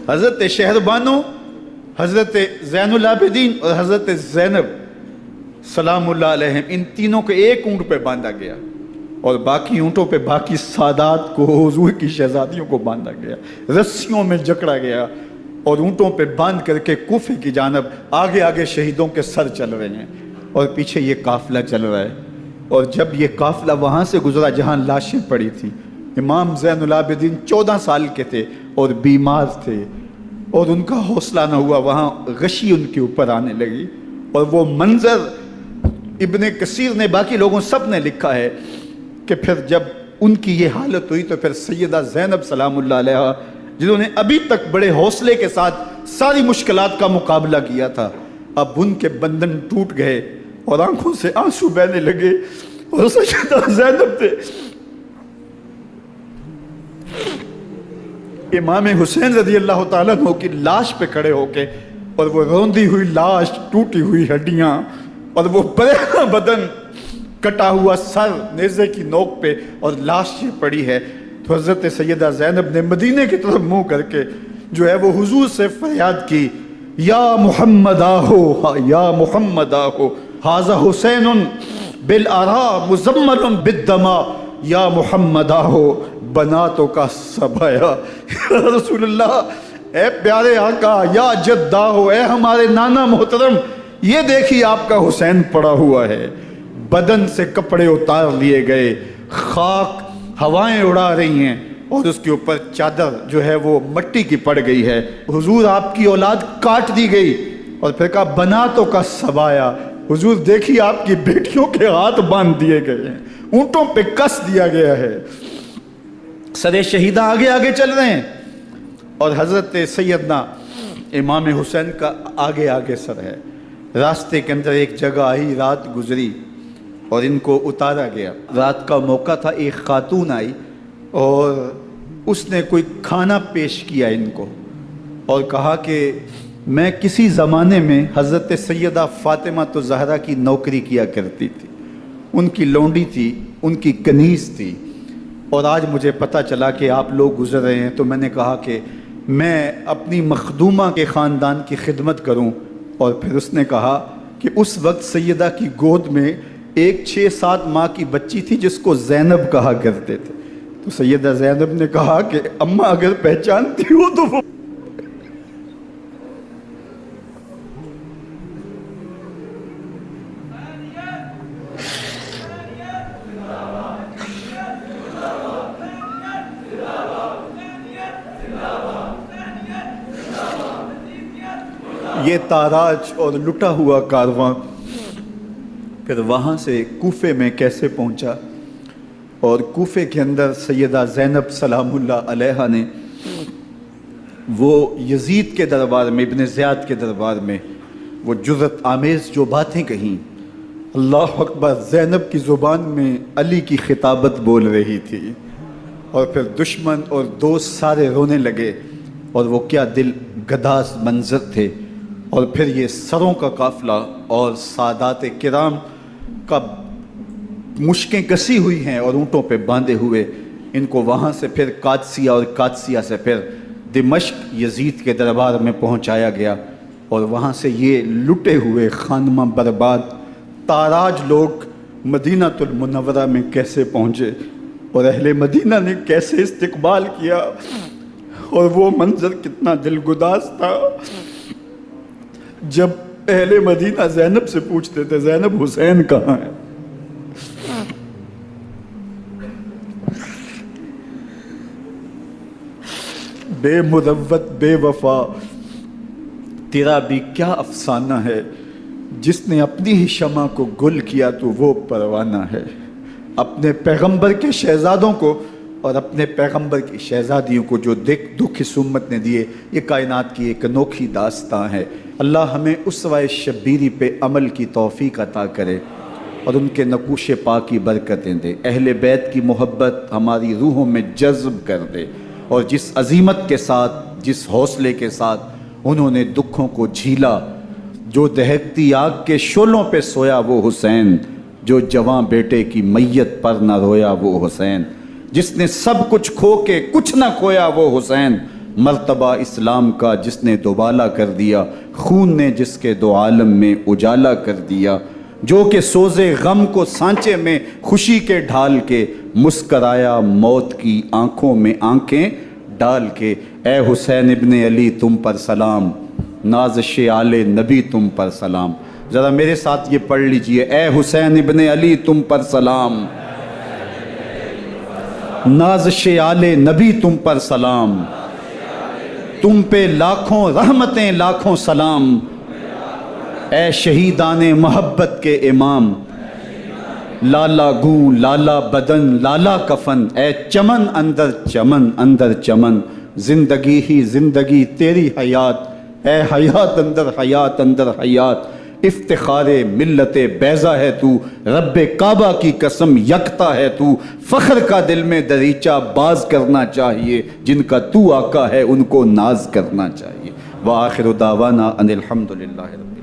حضرت شہربانو، حضرت زین العابدین اور حضرت زینب سلام اللہ علیہم، ان تینوں کو ایک اونٹ پہ باندھا گیا اور باقی اونٹوں پہ باقی سادات کو، حضور کی شہزادیوں کو باندھا گیا، رسیوں میں جکڑا گیا اور اونٹوں پہ باندھ کر کے کوفے کی جانب آگے آگے شہیدوں کے سر چل رہے ہیں اور پیچھے یہ قافلہ چل رہا ہے۔ اور جب یہ قافلہ وہاں سے گزرا جہاں لاشیں پڑی تھیں، امام زین العابدین 14 سال کے تھے اور بیمار تھے اور ان کا حوصلہ نہ ہوا، وہاں غشی ان کے اوپر آنے لگی اور وہ منظر ابن کثیر نے، باقی لوگوں سب نے لکھا ہے کہ پھر جب ان کی یہ حالت ہوئی تو پھر سیدہ زینب سلام اللہ علیہا، جنہوں نے ابھی تک بڑے حوصلے کے ساتھ ساری مشکلات کا مقابلہ کیا تھا، اب ان کے بندھن ٹوٹ گئے اور آنکھوں سے آنسو بہنے لگے اور سیدہ زینب تھے امام حسین رضی اللہ تعالیٰ عنہ کی لاش پہ کھڑے ہو کے، اور وہ روندی ہوئی لاش، ٹوٹی ہوئی ہڈیاں اور وہ پریشاں بدن، کٹا ہوا سر نیزے کی نوک پہ اور لاش یہ پڑی ہے، تو حضرت سیدہ زینب نے مدینے کی طرف منہ کر کے جو ہے وہ حضور سے فریاد کی، یا محمد آہو، یا محمد آہو، ھذا حسین بالآراء مزمل بالدماء، یا محمد آہو بناتوں کا سبایا، یا رسول اللہ، اے پیارے آقا، یا جد آہو، اے ہمارے نانا محترم، یہ دیکھیے آپ کا حسین پڑا ہوا ہے، بدن سے کپڑے اتار لیے گئے، خاک ہوائیں اڑا رہی ہیں اور اس کے اوپر چادر جو ہے وہ مٹی کی پڑ گئی ہے، حضور آپ کی اولاد کاٹ دی گئی، اور پھر کہا بناتوں کا سبایا، حضور دیکھیے آپ کی بیٹیوں کے ہاتھ باندھ دیے گئے ہیں، اونٹوں پہ کس دیا گیا ہے، سر شہیدہ آگے آگے چل رہے ہیں اور حضرت سیدنا امام حسین کا آگے آگے سر ہے۔ راستے کے اندر ایک جگہ آئی، رات گزری اور ان کو اتارا گیا، رات کا موقع تھا، ایک خاتون آئی اور اس نے کوئی کھانا پیش کیا ان کو اور کہا کہ میں کسی زمانے میں حضرت سیدہ فاطمہ الزہرا کی نوکری کیا کرتی تھی، ان کی لونڈی تھی، ان کی کنیز تھی، اور آج مجھے پتہ چلا کہ آپ لوگ گزر رہے ہیں، تو میں نے کہا کہ میں اپنی مخدومہ کے خاندان کی خدمت کروں، اور پھر اس نے کہا کہ اس وقت سیدہ کی گود میں ایک 6-7 ماہ کی بچی تھی جس کو زینب کہا کرتے تھے، تو سیدہ زینب نے کہا کہ اماں اگر پہچانتی ہو تو وہ یہ تاراج اور لٹا ہوا کارواں پھر وہاں سے کوفے میں کیسے پہنچا، اور کوفے کے اندر سیدہ زینب سلام اللہ علیہا نے وہ یزید کے دربار میں، ابن زیاد کے دربار میں وہ جرأت آمیز جو باتیں کہیں، اللہ اکبر، زینب کی زبان میں علی کی خطابت بول رہی تھی، اور پھر دشمن اور دوست سارے رونے لگے، اور وہ کیا دل گداز منظر تھے، اور پھر یہ سروں کا قافلہ اور سادات کرام کا مشکیں کسی ہوئی ہیں اور اونٹوں پہ باندھے ہوئے، ان کو وہاں سے پھر قادسیہ اور قادسیہ سے پھر دمشق یزید کے دربار میں پہنچایا گیا، اور وہاں سے یہ لٹے ہوئے خانمہ برباد تاراج لوگ مدینہ المنورہ میں کیسے پہنچے، اور اہل مدینہ نے کیسے استقبال کیا، اور وہ منظر کتنا دلگداز تھا جب اہل مدینہ زینب سے پوچھتے تھے زینب حسین کہاں ہے، بے مروت بے وفا تیرا بھی کیا افسانہ ہے، جس نے اپنی ہی شمع کو گل کیا تو وہ پروانہ ہے، اپنے پیغمبر کے شہزادوں کو اور اپنے پیغمبر کی شہزادیوں کو جو دکھ اس امت نے دیے، یہ کائنات کی ایک انوکھی داستان ہے۔ اللہ ہمیں اسوہ شبیری پہ عمل کی توفیق عطا کرے اور ان کے نقوش پاک کی برکتیں دے، اہل بیت کی محبت ہماری روحوں میں جذب کر دے، اور جس عظیمت کے ساتھ، جس حوصلے کے ساتھ انہوں نے دکھوں کو جھیلا، جو دہکتی آگ کے شعلوں پہ سویا وہ حسین، جو جواں بیٹے کی میت پر نہ رویا وہ حسین، جس نے سب کچھ کھو کے کچھ نہ کھویا وہ حسین، مرتبہ اسلام کا جس نے دوبالا کر دیا، خون نے جس کے دو عالم میں اجالا کر دیا، جو کہ سوزے غم کو سانچے میں خوشی کے ڈھال کے مسکرایا موت کی آنکھوں میں آنکھیں ڈال کے۔ اے حسین ابن علی تم پر سلام، نازش آل نبی تم پر سلام۔ ذرا میرے ساتھ یہ پڑھ لیجئے، اے حسین ابن علی تم پر سلام، نازش آل نبی تم پر سلام، تم پہ لاکھوں رحمتیں لاکھوں سلام، اے شہیدان محبت کے امام، لالا گوں لالا بدن لالا کفن، اے چمن اندر چمن، زندگی ہی زندگی تیری حیات، اے حیات اندر حیات، افتخار ملت بیضا ہے تو، رب کعبہ کی قسم یکتا ہے تو، فخر کا دل میں دریچہ باز کرنا چاہیے، جن کا تو آقا ہے ان کو ناز کرنا چاہیے۔ وآخر دعوانا ان الحمدللہ رب